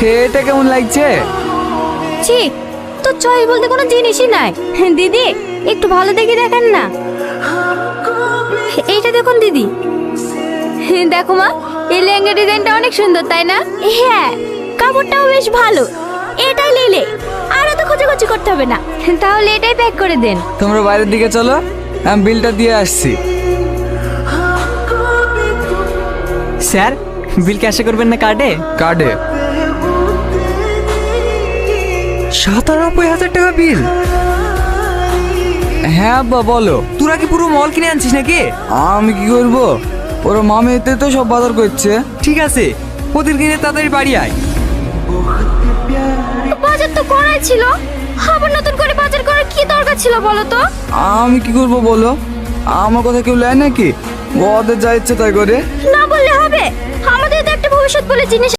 এটা কেমন লাগছে? ছি, তো চয়েস বলতে কোনো জিনিসই নাই। দিদি একটু ভালো দেখে দেখেন না। এইটা দেখুন দিদি। দেখো মা, এই লেহেঙ্গা ডিজাইনটা অনেক সুন্দর, তাই না? হ্যাঁ, কাপড়টাও বেশ ভালো। এটাই নিলে আর এত খোঁজাখুঁজি করতে হবে না। তাহলে এটাই প্যাক করে দেন। তোমরা বাইরের দিকে চলো, আমি বিলটা দিয়ে আসছি। স্যার, বিল ক্যাশে করবেন না কার্ডে? কার্ডে। 97,000 টাকা বিল? হ্যাঁ আব্বা বলো। তোরা কি পুরো মল কিনে আনছিস নাকি? আমি কি করব, ওরা মামেতে তো সব বাজার করছে। ঠিক আছে, ওদের কিনে তাড়াতাড়ি বাড়ি আয়। বাজার তো করাই ছিল, আবার নতুন করে বাজার করার কি দরকার ছিল বলো তো? আমি কি করব বলো, আমার কথা কেউ নেয় নাকি? ওদের যা ইচ্ছে তাই করে। না বললে হবে, আমাদের তো একটা ভবিষ্যৎ বলে জিনিস